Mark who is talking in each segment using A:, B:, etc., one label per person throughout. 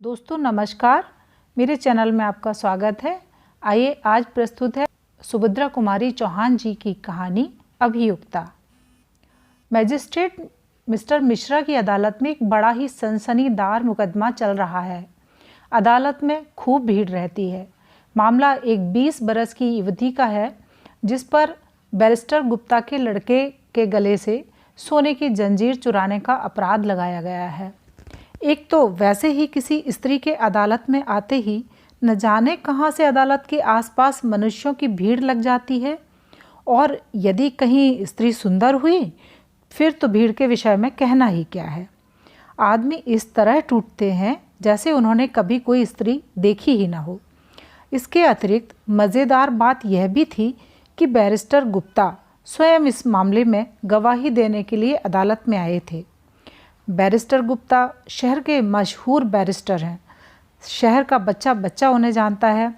A: दोस्तों नमस्कार, मेरे चैनल में आपका स्वागत है। आइए आज प्रस्तुत है सुभद्रा कुमारी चौहान जी की कहानी अभियुक्ता। मैजिस्ट्रेट मिस्टर मिश्रा की अदालत में एक बड़ा ही सनसनीदार मुकदमा चल रहा है। अदालत में खूब भीड़ रहती है। मामला एक 20 बरस की युवती का है जिस पर बैरिस्टर गुप्ता के लड़के के गले से सोने की जंजीर चुराने का अपराध लगाया गया है। एक तो वैसे ही किसी स्त्री के अदालत में आते ही न जाने कहाँ से अदालत के आसपास मनुष्यों की भीड़ लग जाती है, और यदि कहीं स्त्री सुंदर हुई फिर तो भीड़ के विषय में कहना ही क्या है। आदमी इस तरह टूटते हैं जैसे उन्होंने कभी कोई स्त्री देखी ही ना हो। इसके अतिरिक्त मज़ेदार बात यह भी थी कि बैरिस्टर गुप्ता स्वयं इस मामले में गवाही देने के लिए अदालत में आए थे। बैरिस्टर गुप्ता शहर के मशहूर बैरिस्टर हैं। शहर का बच्चा बच्चा उन्हें जानता है।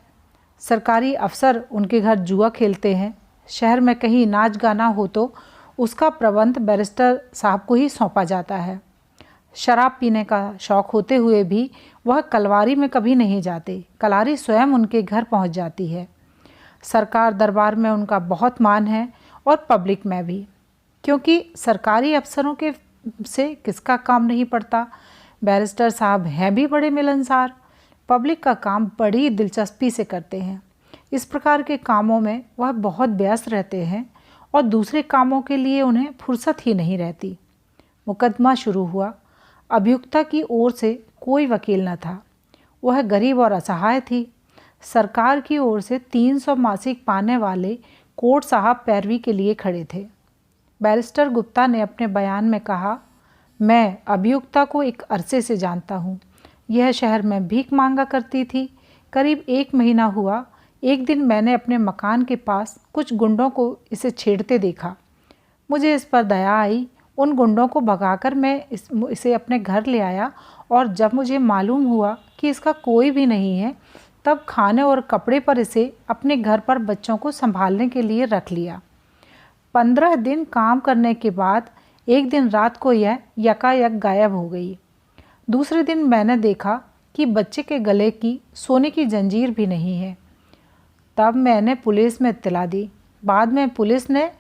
A: सरकारी अफसर उनके घर जुआ खेलते हैं। शहर में कहीं नाच गाना हो तो उसका प्रबंध बैरिस्टर साहब को ही सौंपा जाता है। शराब पीने का शौक़ होते हुए भी वह कलवारी में कभी नहीं जाते। कलारी स्वयं उनके घर पहुंच जाती है। सरकार दरबार में उनका बहुत मान है और पब्लिक में भी, क्योंकि सरकारी अफसरों के से किसका काम नहीं पड़ता। बैरिस्टर साहब हैं भी बड़े मिलनसार, पब्लिक का काम बड़ी दिलचस्पी से करते हैं। इस प्रकार के कामों में वह बहुत व्यस्त रहते हैं और दूसरे कामों के लिए उन्हें फुर्सत ही नहीं रहती। मुकदमा शुरू हुआ। अभियुक्ता की ओर से कोई वकील न था। वह गरीब और असहाय थी। सरकार की ओर से 300 मासिक पाने वाले कोर्ट साहब पैरवी के लिए खड़े थे। बैरिस्टर गुप्ता ने अपने बयान में कहा, मैं अभियुक्ता को एक अरसे से जानता हूँ। यह शहर में भीख मांगा करती थी। करीब 1 महीना हुआ। एक दिन मैंने अपने मकान के पास कुछ गुंडों को इसे छेड़ते देखा। मुझे इस पर दया आई। उन गुंडों को भगाकर मैं इसे अपने घर ले आया, और जब मुझे मालूम हुआ कि इसका कोई भी नहीं है तब खाने और कपड़े पर इसे अपने घर पर बच्चों को संभालने के लिए रख लिया। 15 दिन काम करने के बाद एक दिन रात को यह यकायक गायब हो गई। दूसरे दिन मैंने देखा कि बच्चे के गले की सोने की जंजीर भी नहीं है। तब मैंने पुलिस में इत्तला दी। बाद में पुलिस ने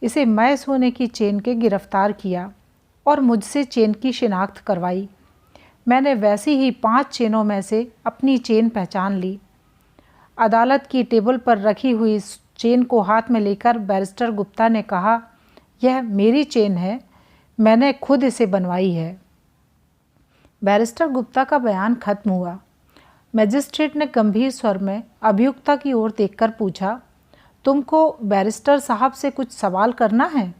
A: इसे मैं सोने की चेन के गिरफ्तार किया और मुझसे चेन की शिनाख्त करवाई। मैंने वैसी ही 5 चेनों में से अपनी चेन पहचान ली। अदालत की टेबल पर रखी हुई चेन को हाथ में लेकर बैरिस्टर गुप्ता ने कहा, यह मेरी चेन है, मैंने खुद इसे बनवाई है। बैरिस्टर गुप्ता का बयान खत्म हुआ। मैजिस्ट्रेट ने गंभीर स्वर में अभियुक्ता की ओर देखकर पूछा, तुमको बैरिस्टर साहब से कुछ सवाल करना है?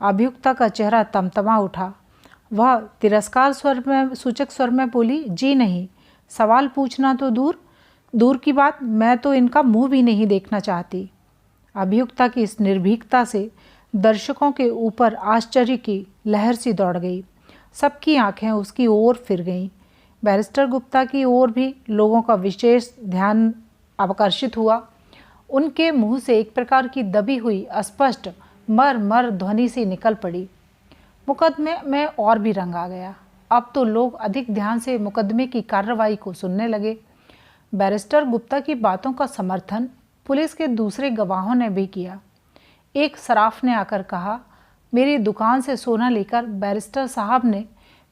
A: अभियुक्ता का चेहरा तमतमा उठा। वह तिरस्कार सूचक स्वर में बोली, जी नहीं, सवाल पूछना तो दूर की बात, मैं तो इनका मुंह भी नहीं देखना चाहती। अभियुक्ता की इस निर्भीकता से दर्शकों के ऊपर आश्चर्य की लहर सी दौड़ गई। सबकी आंखें उसकी ओर फिर गईं। बैरिस्टर गुप्ता की ओर भी लोगों का विशेष ध्यान आकर्षित हुआ। उनके मुंह से एक प्रकार की दबी हुई अस्पष्ट मर ध्वनि सी निकल पड़ी। मुकदमे में और भी रंग आ गया। अब तो लोग अधिक ध्यान से मुकदमे की कार्रवाई को सुनने लगे। बैरिस्टर गुप्ता की बातों का समर्थन पुलिस के दूसरे गवाहों ने भी किया। एक सराफ ने आकर कहा, मेरी दुकान से सोना लेकर बैरिस्टर साहब ने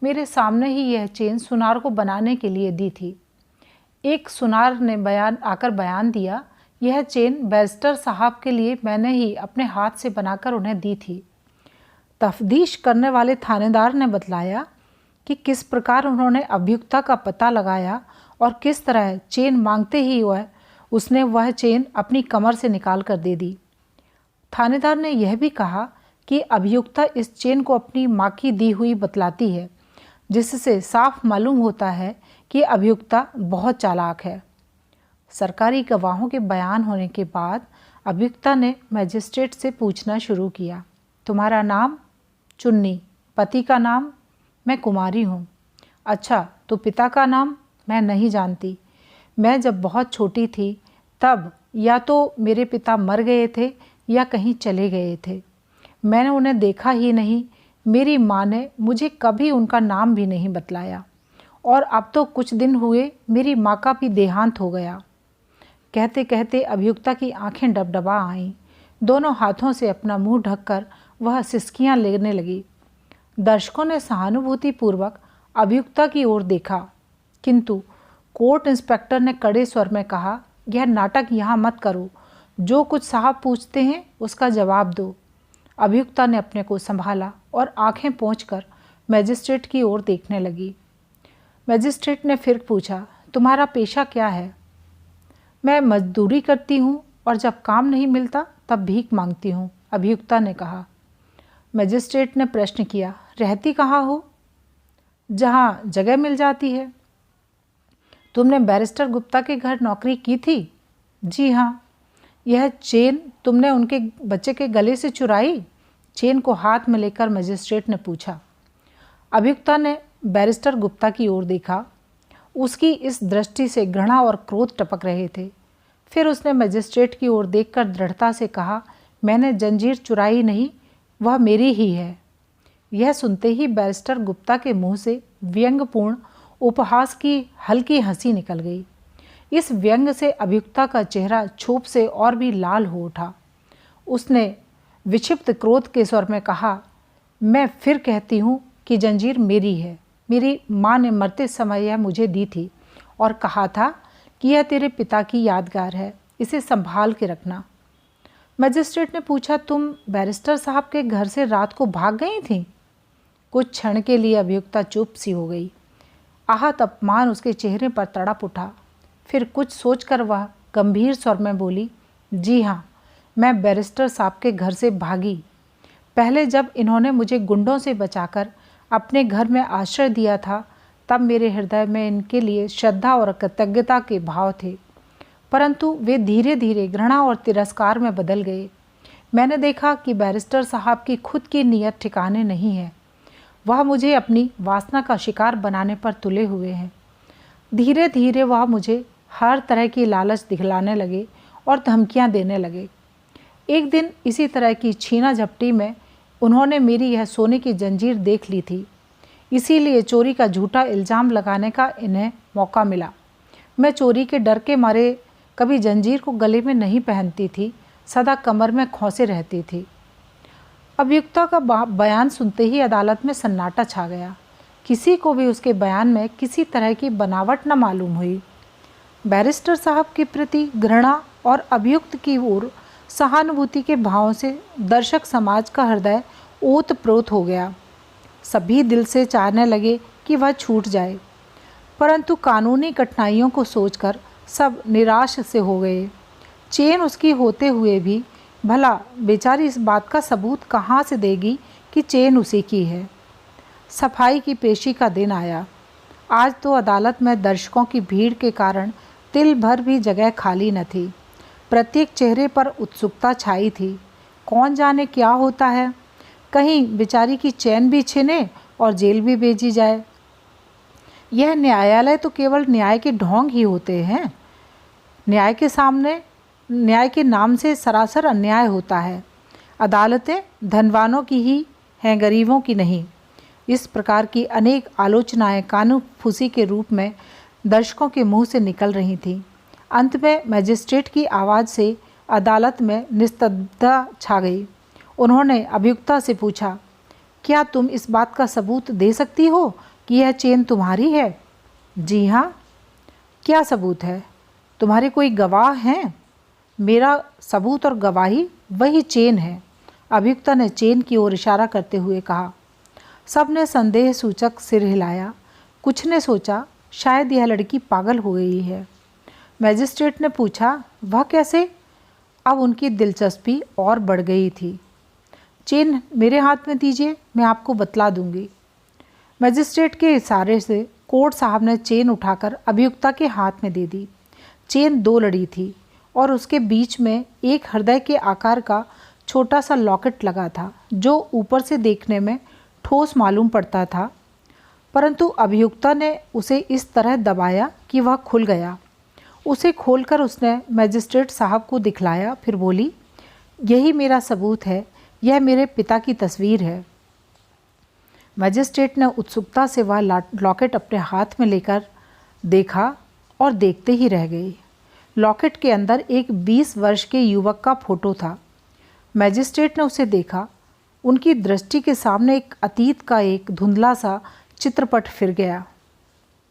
A: मेरे सामने ही यह चेन सुनार को बनाने के लिए दी थी। एक सुनार ने आकर बयान दिया, यह चेन बैरिस्टर साहब के लिए मैंने ही अपने हाथ से बनाकर उन्हें दी थी। तफ्तीश करने वाले थानेदार ने बतलाया कि किस प्रकार उन्होंने अभियुक्ता का पता लगाया और किस तरह चेन मांगते ही उसने वह चेन अपनी कमर से निकाल कर दे दी। थानेदार ने यह भी कहा कि अभियुक्ता इस चेन को अपनी माँ की दी हुई बतलाती है, जिससे साफ मालूम होता है कि अभियुक्ता बहुत चालाक है। सरकारी गवाहों के बयान होने के बाद अभियुक्ता ने मैजिस्ट्रेट से पूछना शुरू किया, तुम्हारा नाम? चुन्नी। पति का नाम? मैं कुमारी हूँ। अच्छा, तो पिता का नाम? मैं नहीं जानती। मैं जब बहुत छोटी थी तब या तो मेरे पिता मर गए थे या कहीं चले गए थे। मैंने उन्हें देखा ही नहीं। मेरी माँ ने मुझे कभी उनका नाम भी नहीं बतलाया और अब तो कुछ दिन हुए मेरी माँ का भी देहांत हो गया। कहते कहते अभियुक्ता की आंखें डबडबा आईं। दोनों हाथों से अपना मुंह ढककर वह सिसकियां लेने लगी। दर्शकों ने सहानुभूतिपूर्वक अभियुक्ता की ओर देखा, किंतु कोर्ट इंस्पेक्टर ने कड़े स्वर में कहा, यह नाटक यहाँ मत करो, जो कुछ साहब पूछते हैं उसका जवाब दो। अभियुक्ता ने अपने को संभाला और आंखें पोंछकर मैजिस्ट्रेट की ओर देखने लगी। मैजिस्ट्रेट ने फिर पूछा, तुम्हारा पेशा क्या है? मैं मजदूरी करती हूँ और जब काम नहीं मिलता तब भीख मांगती हूँ, अभियुक्ता ने कहा। मैजिस्ट्रेट ने प्रश्न किया, रहती कहाँ हो? जहाँ जगह मिल जाती है। तुमने बैरिस्टर गुप्ता के घर नौकरी की थी? जी हाँ। यह चेन तुमने उनके बच्चे के गले से चुराई? चेन को हाथ में लेकर मैजिस्ट्रेट ने पूछा। अभियुक्ता ने बैरिस्टर गुप्ता की ओर देखा। उसकी इस दृष्टि से घृणा और क्रोध टपक रहे थे। फिर उसने मैजिस्ट्रेट की ओर देखकर दृढ़ता से कहा, मैंने जंजीर चुराई नहीं, वह मेरी ही है। यह सुनते ही बैरिस्टर गुप्ता के मुंह से व्यंग्यपूर्ण उपहास की हल्की हंसी निकल गई। इस व्यंग से अभियुक्ता का चेहरा क्षोभ से और भी लाल हो उठा। उसने विक्षिप्त क्रोध के स्वर में कहा, मैं फिर कहती हूँ कि जंजीर मेरी है। मेरी माँ ने मरते समय यह मुझे दी थी और कहा था कि यह तेरे पिता की यादगार है, इसे संभाल के रखना। मैजिस्ट्रेट ने पूछा, तुम बैरिस्टर साहब के घर से रात को भाग गई थी? कुछ क्षण के लिए अभियुक्ता चुप सी हो गई। आहत अपमान उसके चेहरे पर तड़प उठा। फिर कुछ सोचकर वह गंभीर स्वर में बोली, जी हाँ, मैं बैरिस्टर साहब के घर से भागी। पहले जब इन्होंने मुझे गुंडों से बचाकर अपने घर में आश्रय दिया था, तब मेरे हृदय में इनके लिए श्रद्धा और कृतज्ञता के भाव थे, परंतु वे धीरे धीरे घृणा और तिरस्कार में बदल गए। मैंने देखा कि बैरिस्टर साहब की खुद की नीयत ठिकाने नहीं है। वह मुझे अपनी वासना का शिकार बनाने पर तुले हुए हैं। धीरे धीरे वह मुझे हर तरह की लालच दिखलाने लगे और धमकियां देने लगे। एक दिन इसी तरह की छीना झपटी में उन्होंने मेरी यह सोने की जंजीर देख ली थी, इसीलिए चोरी का झूठा इल्ज़ाम लगाने का इन्हें मौका मिला। मैं चोरी के डर के मारे कभी जंजीर को गले में नहीं पहनती थी, सदा कमर में खोसे रहती थी। अभियुक्ता का बयान सुनते ही अदालत में सन्नाटा छा गया। किसी को भी उसके बयान में किसी तरह की बनावट न मालूम हुई। बैरिस्टर साहब के प्रति घृणा और अभियुक्त की ओर सहानुभूति के भावों से दर्शक समाज का हृदय ओत-प्रोत हो गया। सभी दिल से चाहने लगे कि वह छूट जाए, परंतु कानूनी कठिनाइयों को सोचकर सब निराश से हो गए। चेन उसकी होते हुए भी भला बेचारी इस बात का सबूत कहाँ से देगी कि चेन उसी की है। सफाई की पेशी का दिन आया। आज तो अदालत में दर्शकों की भीड़ के कारण तिल भर भी जगह खाली न थी। प्रत्येक चेहरे पर उत्सुकता छाई थी। कौन जाने क्या होता है, कहीं बेचारी की चैन भी छिने और जेल भी भेजी जाए। यह न्यायालय तो केवल न्याय के ढोंग ही होते हैं। न्याय के सामने न्याय के नाम से सरासर अन्याय होता है। अदालतें धनवानों की ही हैं, गरीबों की नहीं। इस प्रकार की अनेक आलोचनाएं कानूनफूसी के रूप में दर्शकों के मुंह से निकल रही थीं। अंत में मैजिस्ट्रेट की आवाज़ से अदालत में निस्तब्धता छा गई। उन्होंने अभियुक्ता से पूछा, क्या तुम इस बात का सबूत दे सकती हो कि यह चेन तुम्हारी है? जी हाँ। क्या सबूत है? तुम्हारे कोई गवाह हैं? मेरा सबूत और गवाही वही चेन है, अभियुक्ता ने चेन की ओर इशारा करते हुए कहा। सब ने संदेह सूचक सिर हिलाया। कुछ ने सोचा शायद यह लड़की पागल हो गई है। मैजिस्ट्रेट ने पूछा, वह कैसे? अब उनकी दिलचस्पी और बढ़ गई थी। चेन मेरे हाथ में दीजिए, मैं आपको बतला दूंगी। मैजिस्ट्रेट के इशारे से कोर्ट साहब ने चेन उठाकर अभियुक्ता के हाथ में दे दी। चेन दो लड़ी थी और उसके बीच में एक हृदय के आकार का छोटा सा लॉकेट लगा था, जो ऊपर से देखने में ठोस मालूम पड़ता था, परंतु अभियुक्ता ने उसे इस तरह दबाया कि वह खुल गया। उसे खोलकर उसने मैजिस्ट्रेट साहब को दिखलाया, फिर बोली, यही मेरा सबूत है, यह मेरे पिता की तस्वीर है। मजिस्ट्रेट ने उत्सुकता से वह लॉकेट अपने हाथ में लेकर देखा और देखते ही रह गए। लॉकेट के अंदर एक 20 वर्ष के युवक का फोटो था। मजिस्ट्रेट ने उसे देखा। उनकी दृष्टि के सामने एक अतीत का एक धुंधला सा चित्रपट फिर गया।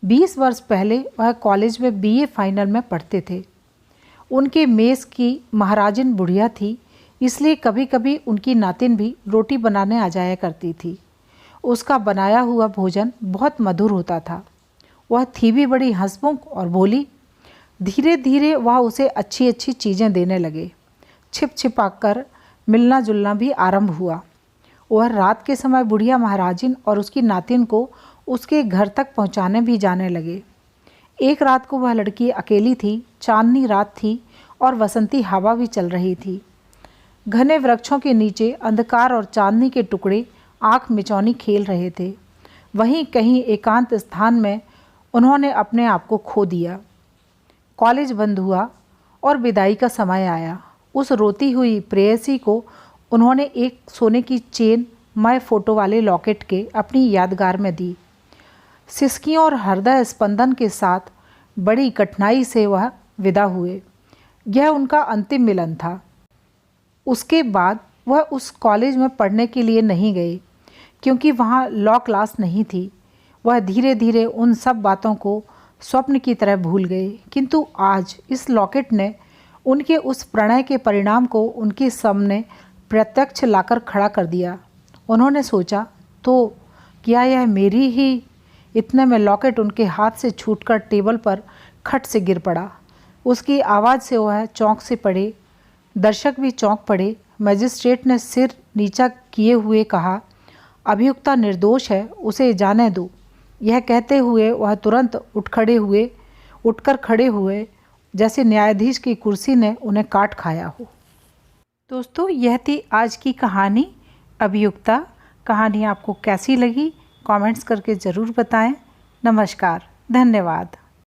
A: 20 वर्ष पहले वह कॉलेज में बीए फाइनल में पढ़ते थे। उनके मेस की महाराजिन बुढ़िया थी, इसलिए कभी कभी उनकी नातिन भी रोटी बनाने आ जाया करती थी। उसका बनाया हुआ भोजन बहुत मधुर होता था। वह थी भी बड़ी हंसमुख और भोली। धीरे धीरे वह उसे अच्छी अच्छी चीज़ें देने लगे। छिप छिपा कर मिलना जुलना भी आरंभ हुआ। वह रात के समय बुढ़िया महाराजिन और उसकी नातिन को उसके घर तक पहुंचाने भी जाने लगे। एक रात को वह लड़की अकेली थी। चांदनी रात थी और वसंती हवा भी चल रही थी। घने वृक्षों के नीचे अंधकार और चांदनी के टुकड़े आँख मिचौनी खेल रहे थे। वहीं कहीं एकांत स्थान में उन्होंने अपने आप को खो दिया। कॉलेज बंद हुआ और विदाई का समय आया। उस रोती हुई प्रेयसी को उन्होंने एक सोने की चेन मय फोटो वाले लॉकेट के अपनी यादगार में दी। सिसकियों और हृदय स्पंदन के साथ बड़ी कठिनाई से वह विदा हुए। यह उनका अंतिम मिलन था। उसके बाद वह उस कॉलेज में पढ़ने के लिए नहीं गए, क्योंकि वहाँ लॉ क्लास नहीं थी। वह धीरे धीरे उन सब बातों को स्वप्न की तरह भूल गए। किंतु आज इस लॉकेट ने उनके उस प्रणय के परिणाम को उनके सामने प्रत्यक्ष लाकर खड़ा कर दिया। उन्होंने सोचा, तो क्या यह मेरी ही? इतने में लॉकेट उनके हाथ से छूटकर टेबल पर खट से गिर पड़ा। उसकी आवाज़ से वह चौंक से पड़े। दर्शक भी चौंक पड़े। मजिस्ट्रेट ने सिर नीचा किए हुए कहा, अभियुक्ता निर्दोष है, उसे जाने दो। यह कहते हुए वह तुरंत उठकर खड़े हुए जैसे न्यायाधीश की कुर्सी ने उन्हें काट खाया हो। दोस्तों, यह थी आज की कहानी अभियुक्ता। कहानी आपको कैसी लगी कमेंट्स करके ज़रूर बताएं। नमस्कार, धन्यवाद।